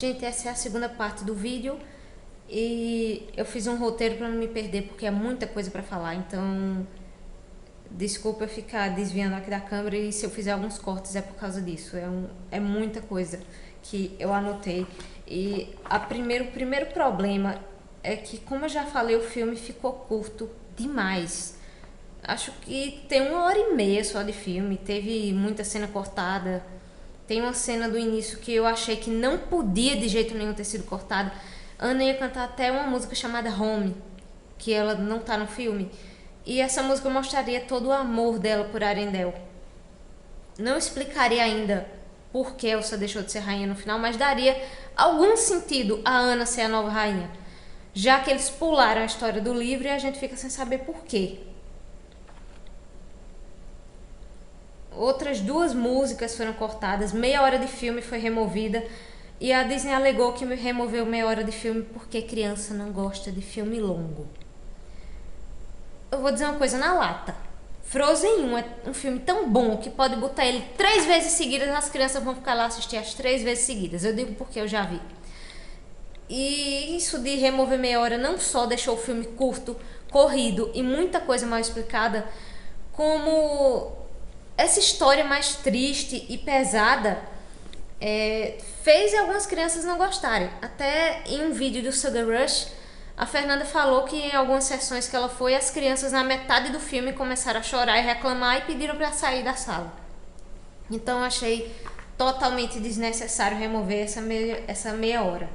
Gente, essa é a segunda parte do vídeo e eu fiz um roteiro para não me perder porque é muita coisa para falar, então desculpa eu ficar desviando aqui da câmera e se eu fizer alguns cortes é por causa disso. É muita coisa que eu anotei e o primeiro problema é que, como eu já falei, o filme ficou curto demais. Acho que tem 1h30 só de filme, teve muita cena cortada. Tem uma cena do início que eu achei que não podia de jeito nenhum ter sido cortada. Ana ia cantar até uma música chamada Home, que ela não tá no filme. E essa música mostraria todo o amor dela por Arendelle. Não explicaria ainda por que Elsa deixou de ser rainha no final, mas daria algum sentido a Ana ser a nova rainha. Já que eles pularam a história do livro e a gente fica sem saber por quê. Outras 2 músicas foram cortadas, meia hora de filme foi removida e a Disney alegou que removeu meia hora de filme porque criança não gosta de filme longo. Eu vou dizer uma coisa na lata. Frozen 1 é um filme tão bom que pode botar ele 3 vezes seguidas, as crianças vão ficar lá assistir as 3 vezes seguidas. Eu digo porque eu já vi. E isso de remover meia hora não só deixou o filme curto, corrido e muita coisa mal explicada, como essa história mais triste e pesada fez algumas crianças não gostarem. Até em um vídeo do Sugar Rush, a Fernanda falou que em algumas sessões que ela foi, as crianças na metade do filme começaram a chorar e reclamar e pediram para sair da sala. Então eu achei totalmente desnecessário remover essa meia hora.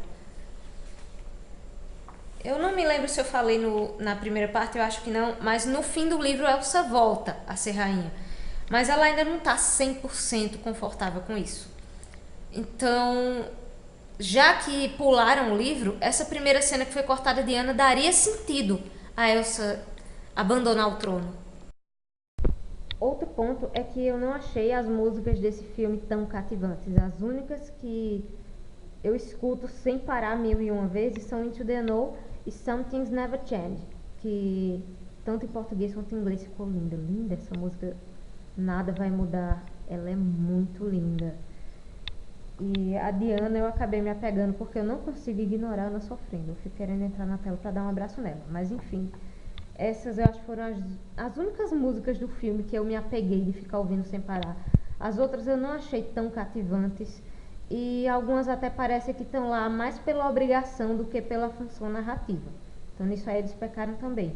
Eu não me lembro se eu falei na primeira parte, eu acho que não, mas no fim do livro Elsa volta a ser rainha. Mas ela ainda não está 100% confortável com isso. Então, já que pularam o livro, essa primeira cena que foi cortada de Ana daria sentido a Elsa abandonar o trono. Outro ponto é que eu não achei as músicas desse filme tão cativantes. As únicas que eu escuto sem parar 1001 vezes são Into the Unknown e Some Things Never Change, que tanto em português quanto em inglês ficou linda. Linda essa música, Nada Vai Mudar, ela é muito linda. E a Diana eu acabei me apegando porque eu não consigo ignorar ela sofrendo. Eu fico querendo entrar na tela para dar um abraço nela. Mas enfim, essas eu acho que foram as únicas músicas do filme que eu me apeguei de ficar ouvindo sem parar. As outras eu não achei tão cativantes. E algumas até parece que estão lá mais pela obrigação do que pela função narrativa. Então nisso aí eles pecaram também.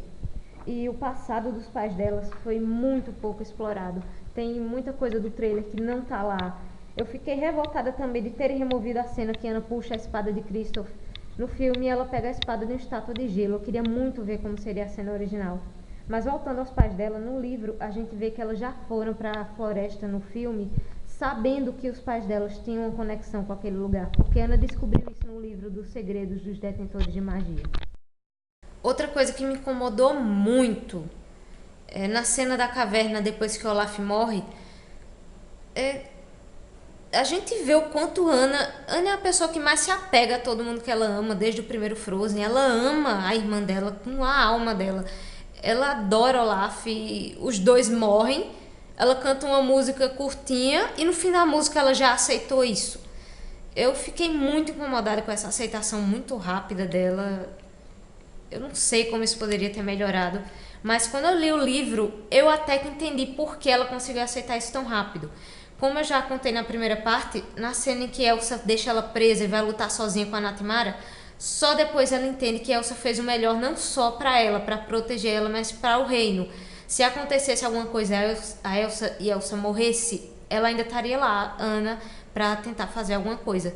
E o passado dos pais delas foi muito pouco explorado. Tem muita coisa do trailer que não tá lá. Eu fiquei revoltada também de terem removido a cena que Ana puxa a espada de Kristoff. No filme ela pega a espada de uma estátua de gelo. Eu queria muito ver como seria a cena original. Mas voltando aos pais dela, no livro a gente vê que elas já foram para a floresta no filme, sabendo que os pais delas tinham uma conexão com aquele lugar, porque Ana descobriu isso no livro dos Segredos dos Detentores de Magia. Outra coisa que me incomodou muito na cena da caverna depois que Olaf morre, a gente vê o quanto Ana é a pessoa que mais se apega a todo mundo que ela ama, desde o primeiro Frozen. Ela ama a irmã dela com a alma dela. Ela adora Olaf, os dois morrem, ela canta uma música curtinha e no fim da música ela já aceitou isso. Eu fiquei muito incomodada com essa aceitação muito rápida dela. Eu não sei como isso poderia ter melhorado, mas quando eu li o livro, eu até que entendi por que ela conseguiu aceitar isso tão rápido. Como eu já contei na primeira parte, na cena em que Elsa deixa ela presa e vai lutar sozinha com a Natimara, só depois ela entende que Elsa fez o melhor não só para ela, para proteger ela, mas para o reino. Se acontecesse alguma coisa a Elsa e Elsa morresse, ela ainda estaria lá, Ana, para tentar fazer alguma coisa.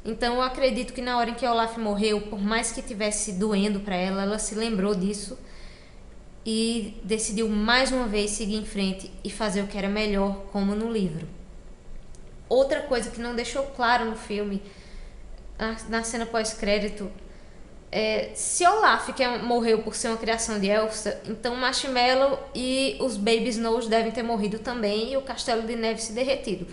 Então eu acredito que na hora em que Olaf morreu, por mais que tivesse doendo para ela, ela se lembrou disso e decidiu mais uma vez seguir em frente e fazer o que era melhor, como no livro. Outra coisa que não deixou claro no filme, na cena pós-crédito, se Olaf morreu por ser uma criação de Elsa, então Marshmallow e os Baby Snows devem ter morrido também e o Castelo de Neve se derretido.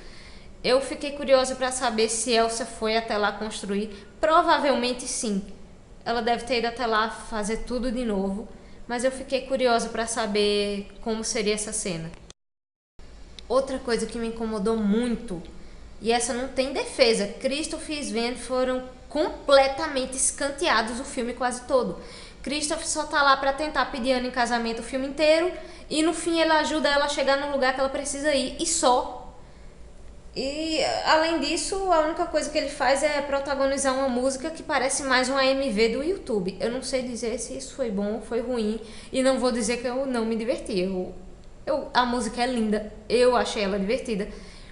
Eu fiquei curiosa para saber se Elsa foi até lá construir. Provavelmente sim. Ela deve ter ido até lá fazer tudo de novo, mas eu fiquei curiosa para saber como seria essa cena. Outra coisa que me incomodou muito E essa não tem defesa. Christoph e Sven foram completamente escanteados o filme quase todo. Christoph só tá lá pra tentar pedir Anna em casamento o filme inteiro, e no fim ele ajuda ela a chegar no lugar que ela precisa ir, e só. E além disso, a única coisa que ele faz é protagonizar uma música que parece mais um AMV do YouTube. Eu não sei dizer se isso foi bom ou foi ruim, e não vou dizer que eu não me diverti. A música é linda, eu achei ela divertida,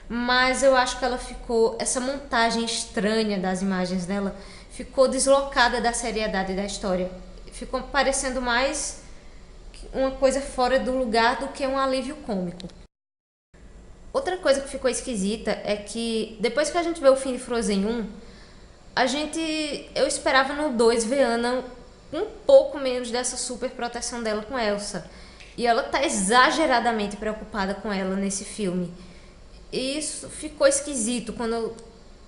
mas eu acho que ela ficou, essa montagem estranha das imagens dela ficou deslocada da seriedade da história. Ficou parecendo mais uma coisa fora do lugar do que um alívio cômico. Outra coisa que ficou esquisita é que depois que a gente vê o fim de Frozen 1, eu esperava no 2 ver Anna um pouco menos dessa super proteção dela com Elsa. E ela tá exageradamente preocupada com ela nesse filme. E isso ficou esquisito quando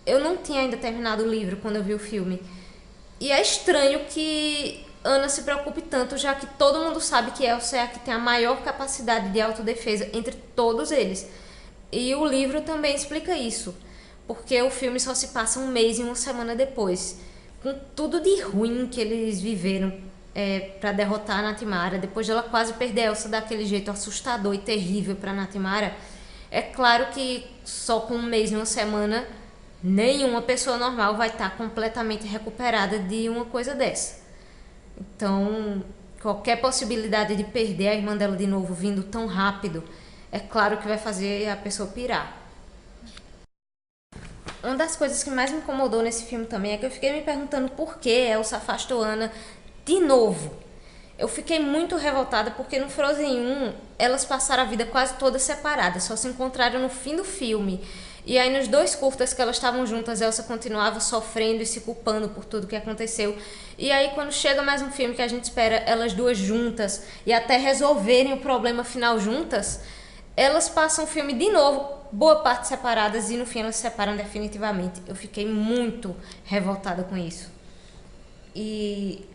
eu não tinha ainda terminado o livro quando eu vi o filme. E é estranho que Anna se preocupe tanto, já que todo mundo sabe que Elsa é a que tem a maior capacidade de autodefesa entre todos eles. E o livro também explica isso, porque o filme só se passa um mês e uma semana depois. Com tudo de ruim que eles viveram para derrotar a Natimara, depois de ela quase perder Elsa daquele jeito assustador e terrível para Natimara, é claro que só com um mês e uma semana nenhuma pessoa normal vai estar completamente recuperada de uma coisa dessa. Então, qualquer possibilidade de perder a irmã dela de novo vindo tão rápido, é claro que vai fazer a pessoa pirar. Uma das coisas que mais me incomodou nesse filme também é que eu fiquei me perguntando por que Elsa afastou Anna de novo. Eu fiquei muito revoltada porque no Frozen 1 elas passaram a vida quase todas separadas, só se encontraram no fim do filme. E aí nos 2 curtas que elas estavam juntas, Elsa continuava sofrendo e se culpando por tudo que aconteceu. E aí quando chega mais um filme que a gente espera elas duas juntas e até resolverem o problema final juntas, elas passam o filme de novo, boa parte separadas, e no fim elas se separam definitivamente. Eu fiquei muito revoltada com isso. E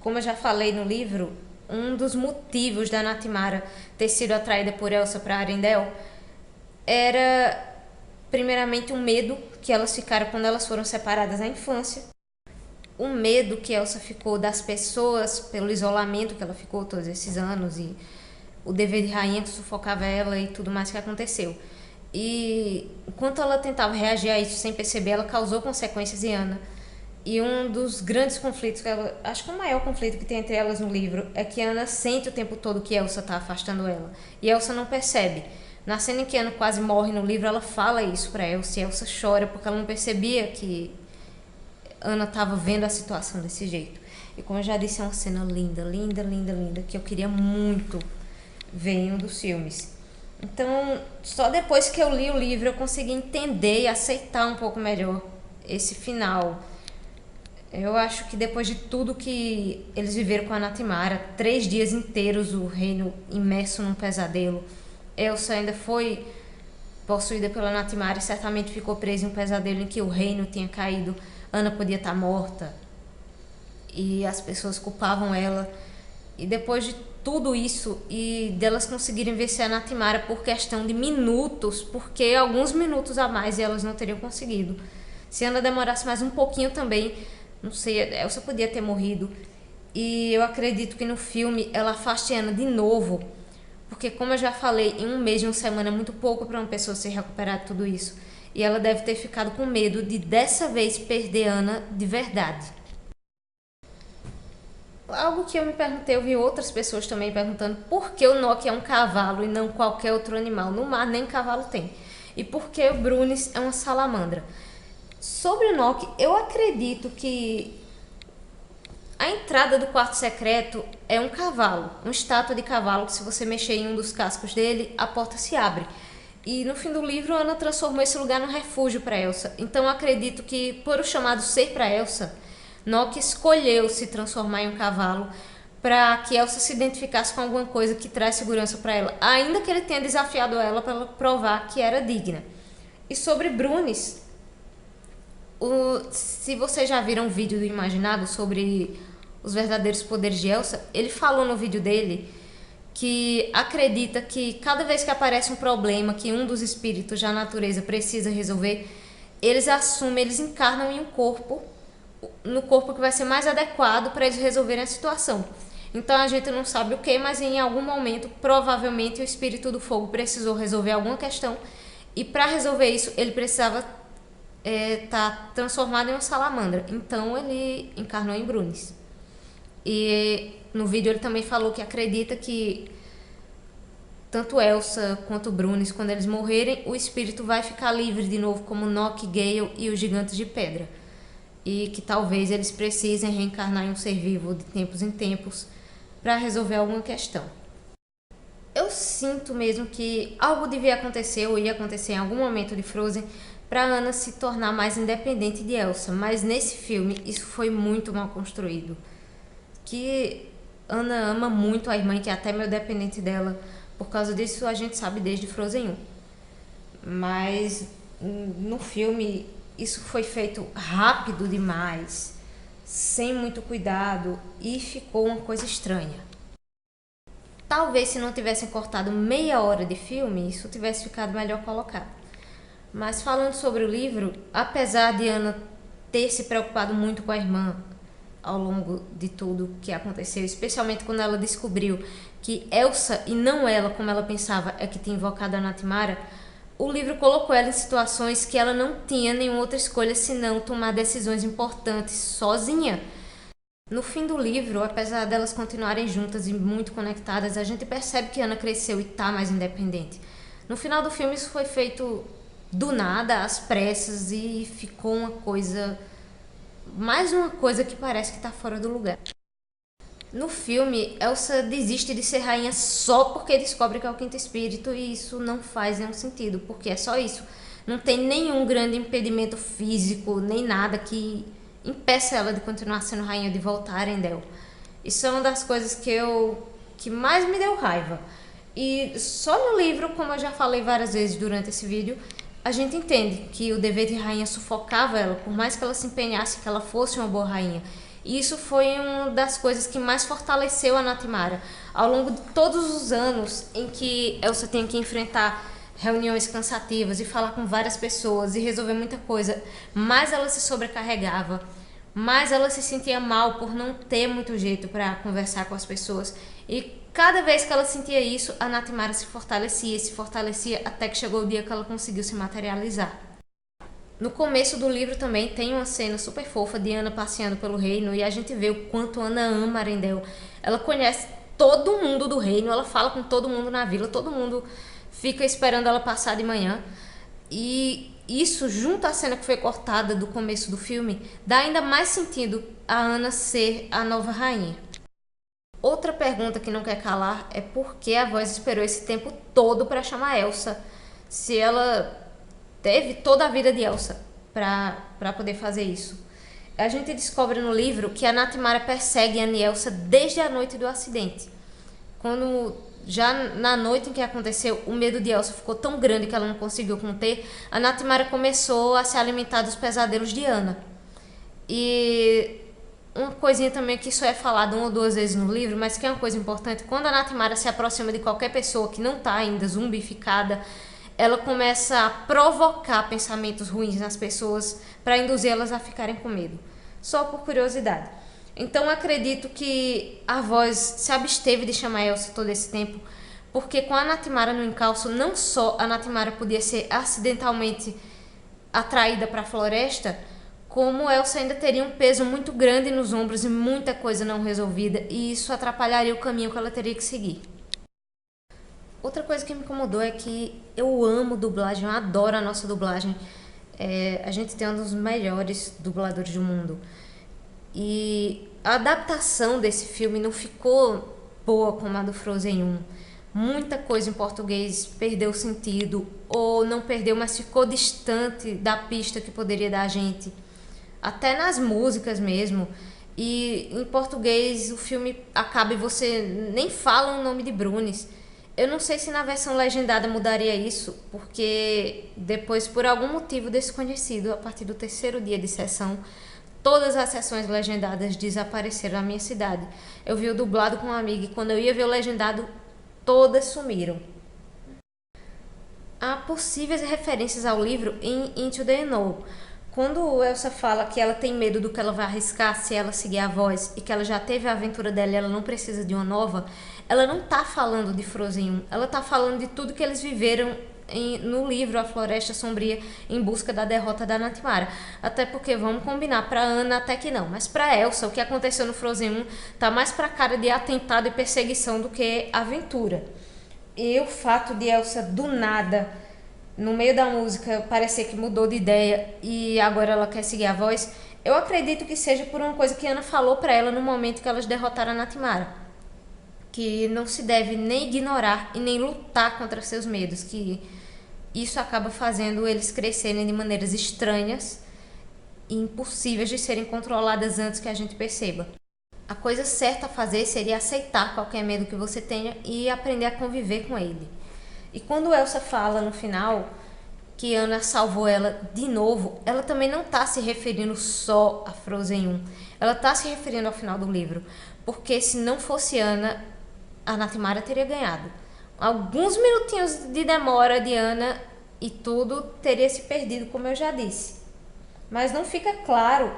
como eu já falei no livro, um dos motivos da Natimara ter sido atraída por Elsa para Arendelle era primeiramente um medo que elas ficaram quando elas foram separadas na infância. O medo que Elsa ficou das pessoas pelo isolamento que ela ficou todos esses anos e o dever de rainha que sufocava ela e tudo mais que aconteceu. E enquanto ela tentava reagir a isso sem perceber, ela causou consequências em Anna. E um dos grandes conflitos, acho que o maior conflito que tem entre elas no livro, é que Anna sente o tempo todo que Elsa está afastando ela. E Elsa não percebe. Na cena em que Anna quase morre no livro, ela fala isso pra Elsa, e Elsa chora porque ela não percebia que Anna estava vendo a situação desse jeito. E como eu já disse, é uma cena linda, linda, linda, linda, que eu queria muito ver em um dos filmes. Então, só depois que eu li o livro eu consegui entender e aceitar um pouco melhor esse final. Eu acho que depois de tudo que eles viveram com a Natimara, 3 dias inteiros o reino imerso num pesadelo, Elsa ainda foi possuída pela Natimara e certamente ficou presa em um pesadelo em que o reino tinha caído. Anna podia estar morta e as pessoas culpavam ela. E depois de tudo isso e delas conseguirem vencer a Natimara por questão de minutos, porque alguns minutos a mais elas não teriam conseguido. Se Anna demorasse mais um pouquinho também, não sei, Elsa podia ter morrido. E eu acredito que no filme ela afaste Anna de novo, porque como eu já falei, em um mês e uma semana é muito pouco para uma pessoa se recuperar de tudo isso. E ela deve ter ficado com medo de dessa vez perder Anna de verdade. Algo que eu me perguntei, eu vi outras pessoas também perguntando por que o Nock é um cavalo e não qualquer outro animal. No mar nem cavalo tem. E por que o Brunis é uma salamandra. Sobre o Nock, eu acredito que a entrada do quarto secreto é um cavalo, uma estátua de cavalo que se você mexer em um dos cascos dele, a porta se abre. E no fim do livro, Anna transformou esse lugar num refúgio para Elsa. Então eu acredito que, por o chamado ser para Elsa, Nock escolheu se transformar em um cavalo para que Elsa se identificasse com alguma coisa que traz segurança para ela, ainda que ele tenha desafiado ela para provar que era digna. E sobre Brunis, se vocês já viram o vídeo do Imaginado sobre os verdadeiros poderes de Elsa, ele falou no vídeo dele que acredita que cada vez que aparece um problema que um dos espíritos da natureza precisa resolver, eles assumem, eles encarnam em um corpo, no corpo que vai ser mais adequado para eles resolverem a situação. Então a gente não sabe o que, mas em algum momento, provavelmente, o espírito do fogo precisou resolver alguma questão, e para resolver isso, ele precisava estar transformado em uma salamandra. Então ele encarnou em Brunis. E no vídeo ele também falou que acredita que tanto Elsa quanto Brunis, quando eles morrerem, o espírito vai ficar livre de novo, como Nock, Gale e os gigantes de pedra. E que talvez eles precisem reencarnar em um ser vivo de tempos em tempos para resolver alguma questão. Eu sinto mesmo que algo devia acontecer ou ia acontecer em algum momento de Frozen para Anna se tornar mais independente de Elsa, mas nesse filme isso foi muito mal construído. Que Anna ama muito a irmã, que é até meio dependente dela. Por causa disso a gente sabe desde Frozen 1. Mas no filme isso foi feito rápido demais, sem muito cuidado, e ficou uma coisa estranha. Talvez se não tivessem cortado meia hora de filme, isso tivesse ficado melhor colocado. Mas falando sobre o livro, apesar de Anna ter se preocupado muito com a irmã ao longo de tudo que aconteceu, especialmente quando ela descobriu que Elsa, e não ela como ela pensava, é que tinha invocado a Natimara, o livro colocou ela em situações que ela não tinha nenhuma outra escolha senão tomar decisões importantes sozinha. No fim do livro, apesar delas continuarem juntas e muito conectadas, a gente percebe que Anna cresceu e tá mais independente. No final do filme isso foi feito do nada, às pressas, e ficou uma coisa... mais uma coisa que parece que tá fora do lugar. No filme, Elsa desiste de ser rainha só porque descobre que é o quinto espírito, e isso não faz nenhum sentido, porque é só isso. Não tem nenhum grande impedimento físico, nem nada que impeça ela de continuar sendo rainha, de voltar a Arendelle. Isso é uma das coisas que mais me deu raiva. E só no livro, como eu já falei várias vezes durante esse vídeo, a gente entende que o dever de rainha sufocava ela, por mais que ela se empenhasse que ela fosse uma boa rainha. E isso foi uma das coisas que mais fortaleceu a Natimara. Ao longo de todos os anos em que Elsa tinha que enfrentar reuniões cansativas e falar com várias pessoas e resolver muita coisa, mais ela se sobrecarregava, mais ela se sentia mal por não ter muito jeito para conversar com as pessoas. E cada vez que ela sentia isso, a Natimara se fortalecia até que chegou o dia que ela conseguiu se materializar. No começo do livro também tem uma cena super fofa de Anna passeando pelo reino, e a gente vê o quanto Anna ama Arendelle. Ela conhece todo mundo do reino, ela fala com todo mundo na vila, todo mundo fica esperando ela passar de manhã. E isso, junto à cena que foi cortada do começo do filme, dá ainda mais sentido a Anna ser a nova rainha. Outra pergunta que não quer calar é por que a voz esperou esse tempo todo para chamar Elsa, se ela teve toda a vida de Elsa para poder fazer isso. A gente descobre no livro que a Natimara persegue Anna e Elsa desde a noite do acidente. Quando, já na noite em que aconteceu, o medo de Elsa ficou tão grande que ela não conseguiu conter, a Natimara começou a se alimentar dos pesadelos de Anna. E uma coisinha também que só é falado uma ou duas vezes no livro, mas que é uma coisa importante: quando a Natimara se aproxima de qualquer pessoa que não está ainda zumbificada, ela começa a provocar pensamentos ruins nas pessoas para induzir-las a ficarem com medo. Só por curiosidade. Então acredito que a voz se absteve de chamar Elsa todo esse tempo, porque com a Natimara no encalço, não só a Natimara podia ser acidentalmente atraída para a floresta, como Elsa ainda teria um peso muito grande nos ombros e muita coisa não resolvida, e isso atrapalharia o caminho que ela teria que seguir. Outra coisa que me incomodou é que eu amo dublagem, eu adoro a nossa dublagem. A gente tem um dos melhores dubladores do mundo. E a adaptação desse filme não ficou boa como a do Frozen 1. Muita coisa em português perdeu sentido, ou não perdeu, mas ficou distante da pista que poderia dar a gente. Até nas músicas mesmo. E em português o filme acaba e você nem fala o nome de Brunis. Eu não sei se na versão legendada mudaria isso, porque depois, por algum motivo desconhecido, a partir do terceiro dia de sessão, todas as sessões legendadas desapareceram na minha cidade. Eu vi o dublado com uma amiga e quando eu ia ver o legendado, todas sumiram. há possíveis referências ao livro em Into the Unknown. Quando Elsa fala que ela tem medo do que ela vai arriscar se ela seguir a voz e que ela já teve a aventura dela e ela não precisa de uma nova, ela não tá falando de Frozen 1, ela tá falando de tudo que eles viveram no livro A Floresta Sombria em busca da derrota da Natimara. Até porque, vamos combinar, pra Anna até que não, mas pra Elsa, o que aconteceu no Frozen 1 tá mais pra cara de atentado e perseguição do que aventura. E o fato de Elsa do nada, no meio da música, parecer que mudou de ideia e agora ela quer seguir a voz, eu acredito que seja por uma coisa que Anna falou pra ela no momento que elas derrotaram a Natimara, que não se deve nem ignorar e nem lutar contra seus medos, que isso acaba fazendo eles crescerem de maneiras estranhas e impossíveis de serem controladas antes que a gente perceba. A coisa certa a fazer seria aceitar qualquer medo que você tenha e aprender a conviver com ele. E quando Elsa fala no final que Anna salvou ela de novo, ela também não está se referindo só a Frozen 1. Ela está se referindo ao final do livro. Porque se não fosse Anna, a Natimara teria ganhado. Alguns minutinhos de demora de Anna e tudo teria se perdido, como eu já disse. Mas não fica claro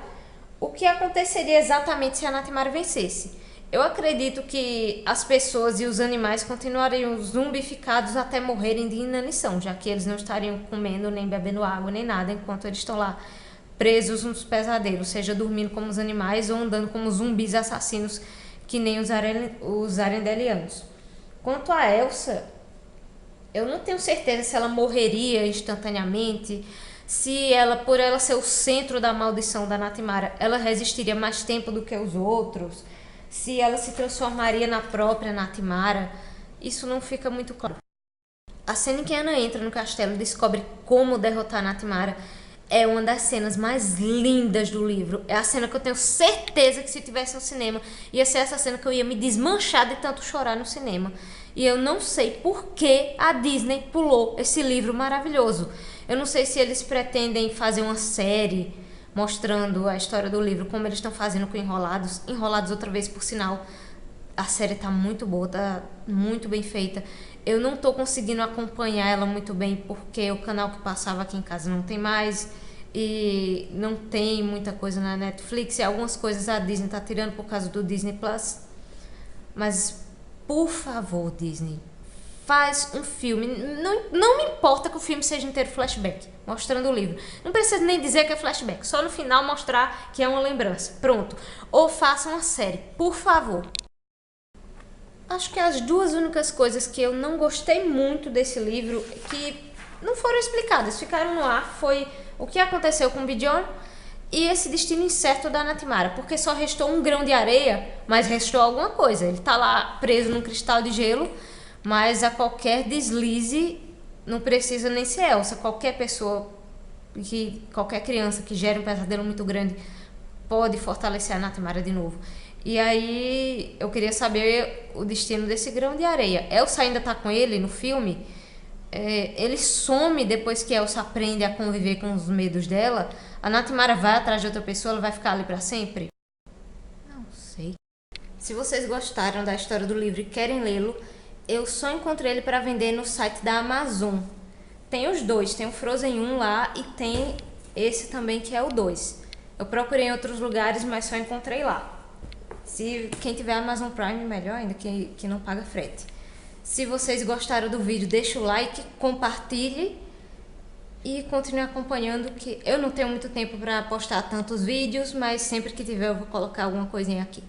o que aconteceria exatamente se a Natimara vencesse. Eu acredito que as pessoas e os animais continuariam zumbificados até morrerem de inanição, já que eles não estariam comendo, nem bebendo água, nem nada, enquanto eles estão lá presos nos pesadelos, seja dormindo como os animais ou andando como zumbis assassinos, que nem os arendelianos. Quanto a Elsa, eu não tenho certeza se ela morreria instantaneamente, se ela, por ela ser o centro da maldição da Natimara, ela resistiria mais tempo do que os outros, se ela se transformaria na própria Natimara. Isso não fica muito claro. A cena em que Anna entra no castelo e descobre como derrotar a Natimara é uma das cenas mais lindas do livro. É a cena que eu tenho certeza que se tivesse no cinema, ia ser essa cena que eu ia me desmanchar de tanto chorar no cinema. E eu não sei por que a Disney pulou esse livro maravilhoso. Eu não sei se eles pretendem fazer uma série mostrando a história do livro, como eles estão fazendo com Enrolados. Enrolados outra vez, por sinal, a série tá muito boa, tá muito bem feita. Eu não tô conseguindo acompanhar ela muito bem porque o canal que passava aqui em casa não tem mais e não tem muita coisa na Netflix e algumas coisas a Disney tá tirando por causa do Disney Plus. Mas, por favor, Disney, faz um filme. Não me importa que o filme seja inteiro flashback, mostrando o livro. Não precisa nem dizer que é flashback, só no final mostrar que é uma lembrança. Pronto. Ou faça uma série, por favor. Acho que as duas únicas coisas que eu não gostei muito desse livro, que não foram explicadas, ficaram no ar, foi o que aconteceu com o Bjorn e esse destino incerto da Natimara, porque só restou um grão de areia, mas restou alguma coisa. Ele tá lá preso num cristal de gelo, mas a qualquer deslize, não precisa nem ser Elsa, qualquer pessoa, qualquer criança que gere um pesadelo muito grande pode fortalecer a Natimara de novo. E aí eu queria saber o destino desse grão de areia. Elsa ainda tá com ele no filme? Ele some depois que Elsa aprende a conviver com os medos dela? A Natimara vai atrás de outra pessoa? Ela vai ficar ali pra sempre? Não sei. Se vocês gostaram da história do livro e querem lê-lo, eu só encontrei ele para vender no site da Amazon. Tem os dois, tem o Frozen 1 lá e tem esse também que é o 2. Eu procurei em outros lugares, mas só encontrei lá. Se quem tiver Amazon Prime, melhor ainda, que não paga frete. Se vocês gostaram do vídeo, deixa o like, compartilhe e continue acompanhando, que eu não tenho muito tempo para postar tantos vídeos, mas sempre que tiver eu vou colocar alguma coisinha aqui.